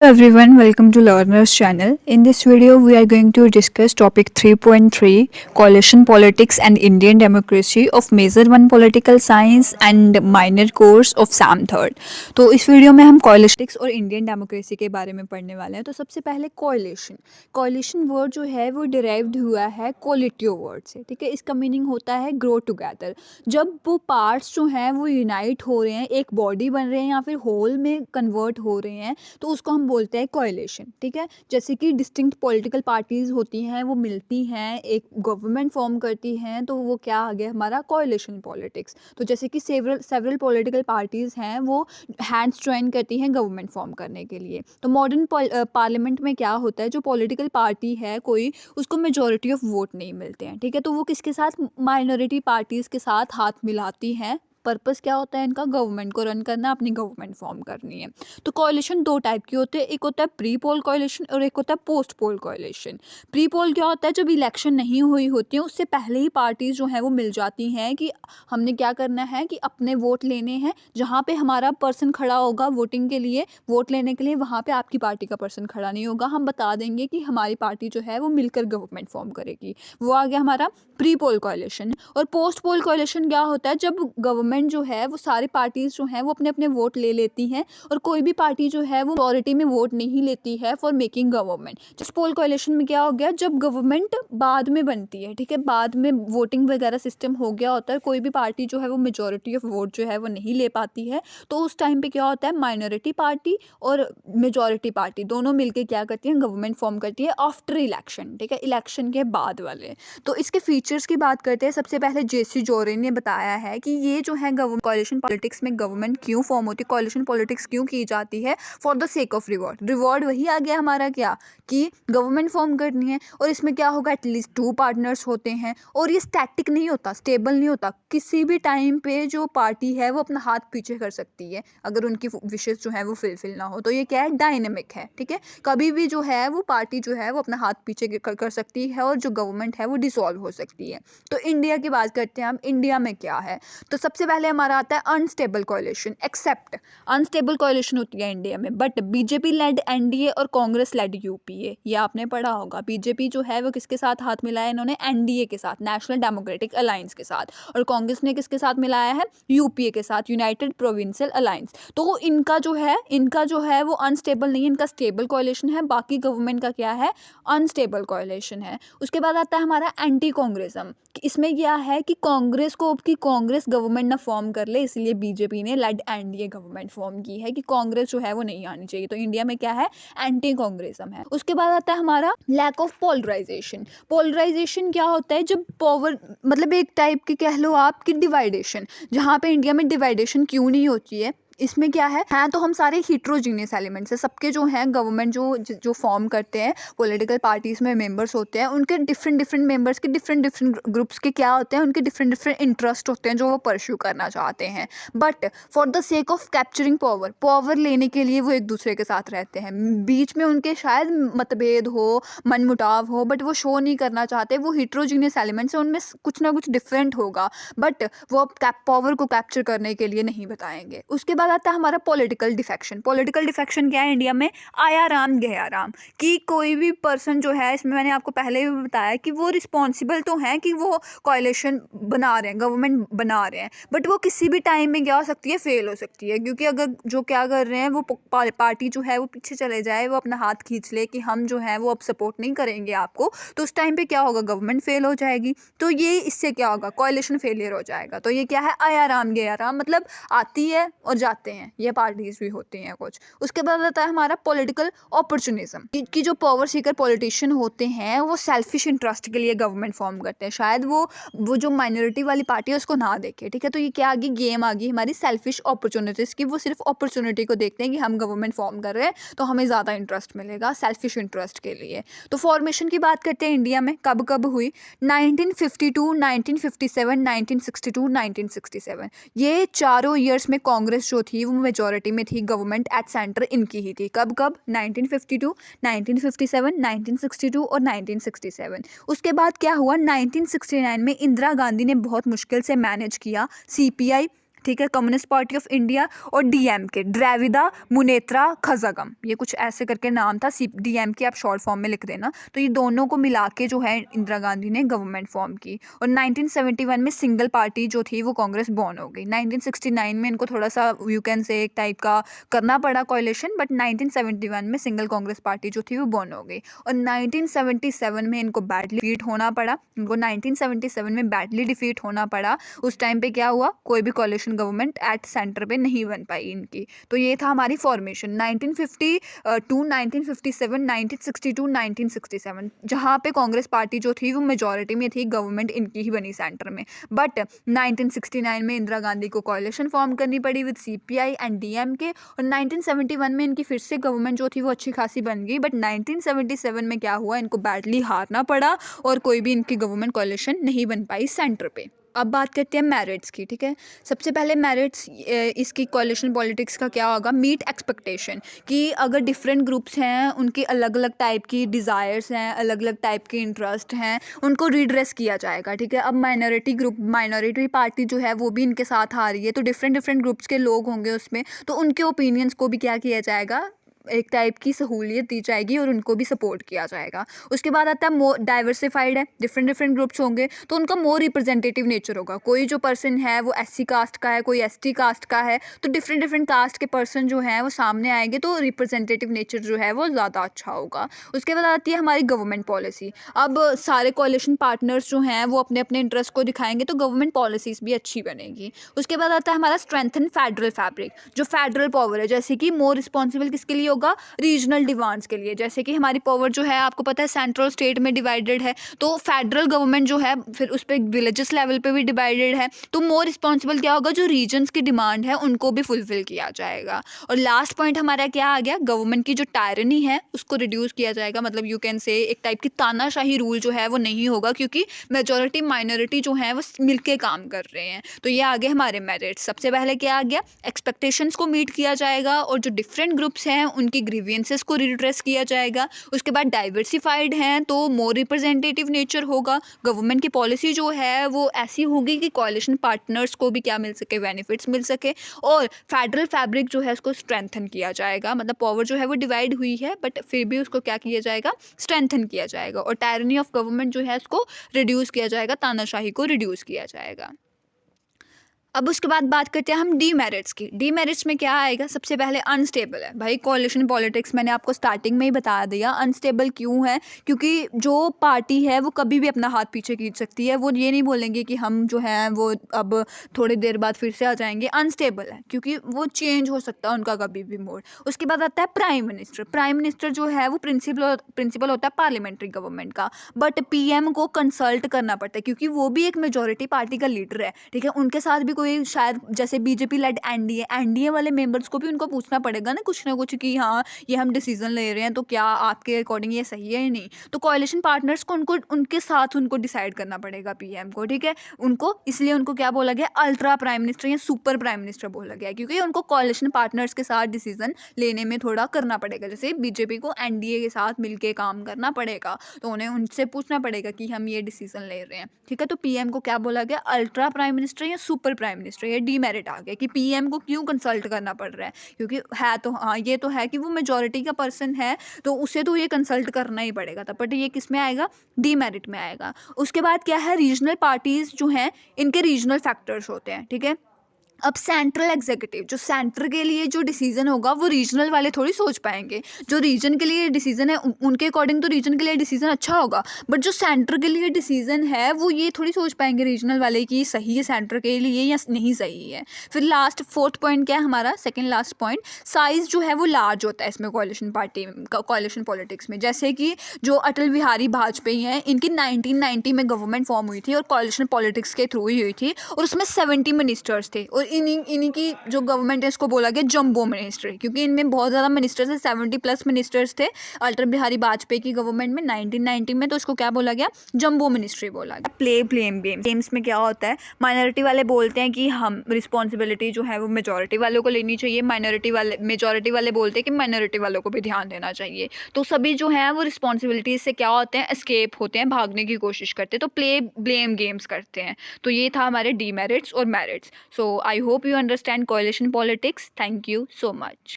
Hello everyone, welcome to Learners channel. In this video, we are going to discuss topic 3.3 Coalition Politics and Indian Democracy of Major 1 Political Science and Minor Course of SAM Third. तो इस video में हम कॉलिटिक्स और Indian democracy के बारे में पढ़ने वाले हैं. तो सबसे पहले कॉलिशन वर्ड जो है वो डिराइव्ड हुआ है कोलिटियो वर्ड से. ठीक है, इसका मीनिंग होता है ग्रो टुगेदर. जब वो पार्ट्स जो हैं वो यूनाइट हो रहे हैं, एक बॉडी बन रहे हैं या फिर होल में कन्वर्ट हो रहे हैं, तो उसको हम बोलते हैं कोएलिशन. ठीक है, जैसे कि डिस्टिंक्ट पॉलिटिकल पार्टीज होती हैं, वो मिलती हैं, एक गवर्नमेंट फॉर्म करती हैं, तो वो क्या आ गया हमारा कोएलिशन पॉलिटिक्स. तो जैसे कि सेवरल पॉलिटिकल पार्टीज हैं, वो हैंड्स ज्वाइन करती हैं गवर्नमेंट फॉर्म करने के लिए. तो मॉडर्न पार्लियामेंट में क्या होता है, जो पॉलिटिकल पार्टी है कोई, उसको मेजोरिटी ऑफ वोट नहीं मिलते हैं. ठीक है, तो वो किसके साथ, माइनॉरिटी पार्टीज के साथ हाथ मिलाती हैं. पर्पस क्या होता है इनका, गवर्नमेंट को रन करना, अपनी गवर्नमेंट फॉर्म करनी है. तो कोalition दो टाइप की होते हैं, एक होता है प्री पोल कोalition और एक होता है पोस्ट पोल कोalition. प्री पोल क्या होता है, जब इलेक्शन नहीं हुई होती है उससे पहले ही पार्टीज जो हैं वो मिल जाती हैं कि हमने क्या करना है कि अपने वोट लेने हैं. जहाँ पे हमारा पर्सन खड़ा होगा वोटिंग के लिए, वोट लेने के लिए, वहाँ पे आपकी पार्टी का पर्सन खड़ा नहीं होगा. हम बता देंगे कि हमारी पार्टी जो है वो मिलकर गवर्नमेंट फॉर्म करेगी. वो आ गया हमारा प्री पोल कोalition. और पोस्ट पोल कोalition क्या होता है, जब गवर्नमेंट जो है वो सारी पार्टीज जो हैं वो अपने अपने वोट ले लेती हैं और कोई भी पार्टी जो है वो मेजॉरिटी में वोट नहीं लेती है फॉर मेकिंग गवर्नमेंट. जिस पोल कोalition में क्या हो गया, जब गवर्नमेंट बाद में बनती है, ठीक है, बाद में वोटिंग वगैरह सिस्टम हो गया होता है, कोई भी पार्टी जो है वो मेजॉरिटी ऑफ वोट जो है वो नहीं ले पाती है, तो उस टाइम पे क्या होता है, माइनॉरिटी पार्टी और मेजॉरिटी पार्टी दोनों मिलकर क्या करती हैं, गवर्नमेंट फॉर्म करती है आफ्टर इलेक्शन. ठीक है, इलेक्शन के बाद वाले. तो इसके फीचर्स की बात करते हैं. सबसे पहले जेसी जोरेन ने बताया है कि ये जो है कोalition पॉलिटिक्स में गवर्नमेंट क्यों फॉर्म होती है, कोalition पॉलिटिक्स क्यों की जाती है, for the sake of reward. Reward वही आ गया हमारा क्या, कि गवर्नमेंट फॉर्म करनी है और इसमें क्या होगा, एटलीस्ट 2 पार्टनर्स होते हैं और ये स्टैटिक नहीं होता, स्टेबल नहीं होता. किसी भी टाइम पे जो पार्टी है वो अपना हाथ पीछे कर सकती है अगर उनकी विशेष जो है वो फुलफिल ना हो. तो ये क्या है, डायनेमिक है. ठीक है, कभी भी जो है वो पार्टी जो है वो अपना हाथ पीछे कर सकती है और जो गवर्नमेंट है वो डिसॉल्व हो सकती है. तो इंडिया की बात करते हैं हम, इंडिया में क्या है. तो सबसे पहले हमारा आता है अनस्टेबल कोalition. एक्सेप्ट अनस्टेबल कोalition होती है इंडिया में, बट बीजेपी लेड एनडीए और कांग्रेस लेड यूपीए, ये आपने पढ़ा होगा. बीजेपी जो है वो किसके साथ हाथ मिलाया इन्होंने, एनडीए के साथ, नेशनल डेमोक्रेटिक अलायंस के साथ. और कांग्रेस ने किसके साथ मिलाया है, यूपीए के साथ, यूनाइटेड प्रोविंशियल अलायंस. तो इनका जो है वो अनस्टेबल नहीं है, इनका स्टेबल कोalition है. बाकी गवर्नमेंट का क्या है, अनस्टेबल कोalition है. उसके बाद आता है हमारा एंटी कांग्रेसम. इसमें क्या है कि कांग्रेस गवर्नमेंट ना फॉर्म कर ले, इसलिए बीजेपी ने लेड एनडीए गवर्नमेंट फॉर्म की है कि कांग्रेस जो है वो नहीं आनी चाहिए. तो इंडिया में क्या है, एंटी कांग्रेसम है. उसके बाद आता है हमारा लैक ऑफ पोलराइजेशन. पोलराइजेशन क्या होता है, जब पावर, मतलब एक टाइप की कह लो आप कि डिवाइडेशन. जहाँ पे इंडिया में डिवाइडेशन क्यों नहीं होती है, इसमें क्या है, तो हम सारे हीट्रोजीनियस एलिमेंट्स है, सबके जो हैं गवर्नमेंट जो फॉर्म करते हैं, पॉलिटिकल पार्टीज में मेंबर्स होते हैं, उनके डिफरेंट मेंबर्स के डिफरेंट ग्रुप्स के क्या होते हैं, उनके डिफरेंट इंटरेस्ट होते हैं जो वो परस्यू करना चाहते हैं. But for the sake of capturing power लेने के लिए वो एक दूसरे के साथ रहते हैं. बीच में उनके शायद मतभेद हो, मनमुटाव हो, बट वो शो नहीं करना चाहते. वो हीट्रोजीनियस एलिमेंट्स है, उनमें कुछ ना कुछ डिफरेंट होगा, बट वो पावर को कैप्चर करने के लिए नहीं बताएंगे. उसके बाद आता है हमारा पॉलिटिकल डिफेक्शन. पॉलिटिकल डिफेक्शन क्या है इंडिया में, आया राम गया राम. कि कोई भी पर्सन जो है, इसमें मैंने आपको पहले भी बताया कि वो रिस्पॉन्सिबल तो हैं कि वो कोalition बना रहे हैं, गवर्नमेंट बना रहे हैं, बट वो किसी भी टाइम में क्या हो सकती है, फेल हो सकती है. क्योंकि अगर जो क्या कर रहे हैं वो पार्टी जो है वो पीछे चले जाए, वो अपना हाथ खींच ले कि हम जो है वो अब सपोर्ट नहीं करेंगे आपको, तो उस टाइम पे क्या होगा, गवर्नमेंट फेल हो जाएगी. तो ये इससे क्या होगा, कोalition फेलियर हो जाएगा. तो ये क्या है, आया राम गया राम, मतलब आती है और जाते हैं, ये पार्टीज भी होती हैं कुछ. उसके बाद आता है हमारा पॉलिटिकल अपॉर्चुनिज्म कि जो पावर सीकर पॉलिटिशियन होते हैं वो सेल्फिश इंटरेस्ट के लिए गवर्नमेंट फॉर्म करते हैं. शायद वो जो माइनॉरिटी वाली पार्टी है उसको ना देखे. ठीक है, तो ये क्या आ गई, गेम आ गई हमारी सेल्फिश अपॉर्चुनिटीज की. वो सिर्फ अपॉर्चुनिटी को देखते हैं कि हम गवर्नमेंट फॉर्म कर रहे हैं तो हमें ज़्यादा इंटरेस्ट मिलेगा, सेल्फिश इंटरेस्ट के लिए. तो फॉर्मेशन की बात करते हैं इंडिया में, कब कब हुई, 1952, 1957, 1962, 1967. ये चारों ईयर्स में कांग्रेस जो थी वो मेजॉरिटी में थी, गवर्नमेंट एट सेंटर इनकी ही थी. कब 1952, 1957, 1962 और 1967. उसके बाद क्या हुआ, 1969 में इंदिरा गांधी ने बहुत मुश्किल से मैनेज किया. सीपीआई ठीक है, कम्युनिस्ट पार्टी ऑफ इंडिया, और डीएमके, द्रविड़ा मुनेत्रा कझागम, ये कुछ ऐसे करके नाम था। डीएमके आप शॉर्ट फॉर्म में लिख देना। तो ये दोनों को मिला के जो है इंदिरा गांधी ने गवर्नमेंट फॉर्म की। और 1971 में सिंगल पार्टी जो थी वो कांग्रेस बॉर्न हो गई। 1969 में इनको थोड़ा सा यू कैन से एक टाइप का करना पड़ा कोalition, बट 1971 में सिंगल कांग्रेस पार्टी जो थी वो बॉर्न हो गई। और 1977 में इनको बैडली डिफीट होना पड़ा। इनको 1977 में बैडली डिफीट होना पड़ा। उस टाइम पे क्या हुआ, कोई भी कोalition गवर्नमेंट एट सेंटर पे नहीं बन पाई इनकी। तो ये था हमारी फॉर्मेशन 1952, 1957, 1962, 1967, जहाँ पे कांग्रेस पार्टी जो थी वो मेजॉरिटी में थी, गवर्नमेंट इनकी ही बनी सेंटर में। बट 1969 में इंदिरा गांधी को कोalition फॉर्म करनी पड़ी विद सीपीआई एंड डीएमके। और 1971 में इनकी फिर से गवर्नमेंट जो थी वो अच्छी खासी बन गई। बट 1977 में क्या हुआ, इनको बैडली हारना पड़ा और कोई भी इनकी गवर्नमेंट कोalition नहीं बन पाई सेंटर पे। अब बात करते हैं मेरिट्स की, ठीक है। सबसे पहले मेरिट्स इसकी कोalition पॉलिटिक्स का क्या होगा, मीट एक्सपेक्टेशन, कि अगर डिफरेंट ग्रुप्स हैं, उनकी अलग अलग टाइप की डिज़ायर्स हैं, अलग अलग टाइप के इंटरेस्ट हैं, उनको रिड्रेस किया जाएगा, ठीक है। अब माइनॉरिटी पार्टी जो है वो भी इनके साथ आ रही है, तो डिफरेंट ग्रुप्स के लोग होंगे उसमें, तो उनके ओपिनियंस को भी क्या किया जाएगा, एक टाइप की सहूलियत दी जाएगी और उनको भी सपोर्ट किया जाएगा। उसके बाद आता है मोर डाइवर्सिफाइड है, डिफरेंट ग्रुप्स होंगे तो उनका मोर रिप्रेजेंटेटिव नेचर होगा। कोई जो पर्सन है वो एससी कास्ट का है, कोई एसटी कास्ट का है, तो डिफरेंट कास्ट के पर्सन जो हैं वो सामने आएंगे, तो रिप्रेजेंटेटिव नेचर जो है वो ज़्यादा अच्छा होगा। उसके बाद आती है हमारी गवर्नमेंट पॉलिसी। अब सारे कोalition पार्टनर्स जो हैं वो अपने अपने इंटरेस्ट को दिखाएंगे, तो गवर्नमेंट पॉलिसीज़ भी अच्छी बनेगी। उसके बाद आता है हमारा स्ट्रेंथन फेडरल फैब्रिक, जो फेडरल पावर है, जैसे कि मोर रिस्पॉन्सिबल किसके लिए होगा, रीजनल डिमांड्स के लिए। जैसे कि हमारी पावर जो है आपको पता है सेंट्रल स्टेट में डिवाइडेड है, तो फेडरल गवर्नमेंट जो है फिर उस पर विलेजेस लेवल पे भी डिवाइडेड है, तो मोर रिस्पॉन्सिबल क्या होगा, जो रीजन्स की डिमांड है उनको भी फुलफिल किया जाएगा। और लास्ट पॉइंट हमारा क्या आ गया, गवर्नमेंट की जो टायरनी है उसको रिड्यूस किया जाएगा। मतलब यू कैन से एक टाइप की तानाशाही रूल जो है वो नहीं होगा, क्योंकि मेजॉरिटी माइनॉरिटी जो है वो मिलके काम कर रहे हैं। तो ये आ गए हमारे मेरिट्स। सबसे पहले क्या आ गया, एक्सपेक्टेशंस को मीट किया जाएगा और जो डिफरेंट ग्रुप्स हैं उनकी ग्रीवियंसेस को रिड्रेस किया जाएगा। उसके बाद डाइवर्सिफाइड हैं तो मोर रिप्रेजेंटेटिव नेचर होगा। गवर्नमेंट की पॉलिसी जो है वो ऐसी होगी कि कोalition पार्टनर्स को भी क्या मिल सके, बेनिफिट्स मिल सके। और फेडरल फैब्रिक जो है उसको स्ट्रेंथन किया जाएगा। मतलब पावर जो है वो डिवाइड हुई है बट फिर भी उसको क्या किया जाएगा, स्ट्रेंथन किया जाएगा। और टायरनी ऑफ गवर्नमेंट जो है उसको रिड्यूस किया जाएगा, तानाशाही को रिड्यूस किया जाएगा। अब उसके बाद बात करते हैं हम डीमेरिट्स की। डीमेरिट्स में क्या आएगा, सबसे पहले अनस्टेबल है। भाई कोalition पॉलिटिक्स मैंने आपको स्टार्टिंग में ही बता दिया, अनस्टेबल क्यों है, क्योंकि जो पार्टी है वो कभी भी अपना हाथ पीछे खींच सकती है। वो ये नहीं बोलेंगे कि हम जो है वो अब थोड़ी देर बाद फिर से आ जाएंगे। अनस्टेबल है क्योंकि वो चेंज हो सकता है उनका कभी भी मोड। उसके बाद आता है प्राइम मिनिस्टर। प्राइम मिनिस्टर जो है वो प्रिंसिपल होता है पार्लियामेंट्री गवर्नमेंट का, बट पीएम को कंसल्ट करना पड़ता है क्योंकि वो भी एक मेजोरिटी पार्टी का लीडर है, ठीक है। उनके साथ भी कोई शायद जैसे बीजेपी लेड एनडीए वाले मेंबर्स को भी उनको पूछना पड़ेगा ना कुछ कि हाँ ये हम डिसीजन ले रहे हैं तो क्या आपके अकॉर्डिंग ये सही है या नहीं। तो कोalition पार्टनर्स को उनके साथ उनको डिसाइड करना पड़ेगा पीएम को, ठीक है। उनको इसलिए उनको क्या बोला गया, अल्ट्रा प्राइम मिनिस्टर या सुपर प्राइम मिनिस्टर बोला गया, क्योंकि उनको कोalition पार्टनर्स के साथ डिसीजन लेने में थोड़ा करना पड़ेगा। जैसे बीजेपी को एनडीए के साथ मिलकर काम करना पड़ेगा, तो उन्हें उनसे पूछना पड़ेगा कि हम ये डिसीजन ले रहे हैं, ठीक है। तो पीएम को क्या बोला गया, अल्ट्रा प्राइम मिनिस्टर या सुपर प्राइम मिनिस्टर। ये डीमेरिट आ गया कि पीएम को क्यों कंसल्ट करना पड़ रहा है, क्योंकि है तो हाँ ये तो है कि वो मेजॉरिटी का पर्सन है तो उसे तो ये कंसल्ट करना ही पड़ेगा था, बट ये किस में आएगा, डीमेरिट में आएगा। उसके बाद क्या है, रीजनल पार्टीज जो हैं इनके रीजनल फैक्टर्स होते हैं, ठीक है। अब सेंट्रल एग्जीक्यूटिव, जो सेंटर के लिए जो डिसीजन होगा वो रीजनल वाले थोड़ी सोच पाएंगे। जो रीजन के लिए डिसीजन है उनके अकॉर्डिंग तो रीजन के लिए डिसीजन अच्छा होगा, बट जो सेंटर के लिए डिसीजन है वो ये थोड़ी सोच पाएंगे रीजनल वाले कि सही है सेंटर के लिए या नहीं सही है। फिर लास्ट फोर्थ पॉइंट क्या है हमारा, सेकेंड लास्ट पॉइंट, साइज जो है वो लार्ज होता है इसमें कोalition पॉलिटिक्स में। जैसे कि जो अटल बिहारी वाजपेयी हैं, इनकी 1990 में गवर्नमेंट फॉर्म हुई थी और कोalition पॉलिटिक्स के थ्रू ही हुई थी, और उसमें 70 मिनिस्टर्स थे। और इन्हीं की जो गवर्नमेंट है इसको बोला गया जम्बो मिनिस्ट्री, क्योंकि इनमें बहुत ज़्यादा मिनिस्टर्स थे, 70+ मिनिस्टर्स थे अटल बिहारी वाजपेयी की गवर्नमेंट में 1990 में। तो उसको क्या बोला गया, जम्बो मिनिस्ट्री बोला गया। ब्लेम गेम्स में क्या होता है, माइनॉरिटी वाले बोलते हैं कि हम रिस्पॉन्सिबिलिटी जो है वो मेजॉरिटी वालों को लेनी चाहिए, मेजॉरिटी वाले बोलते हैं कि माइनॉरिटी वालों को भी ध्यान देना चाहिए। तो सभी जो है वो रिस्पॉन्सिबिलिटी से क्या होते हैं, एस्केप होते हैं, भागने की कोशिश करते हैं, तो ब्लेम गेम्स करते हैं। तो ये था हमारे डीमेरिट्स और merits. So I hope you understand coalition politics. Thank you so much.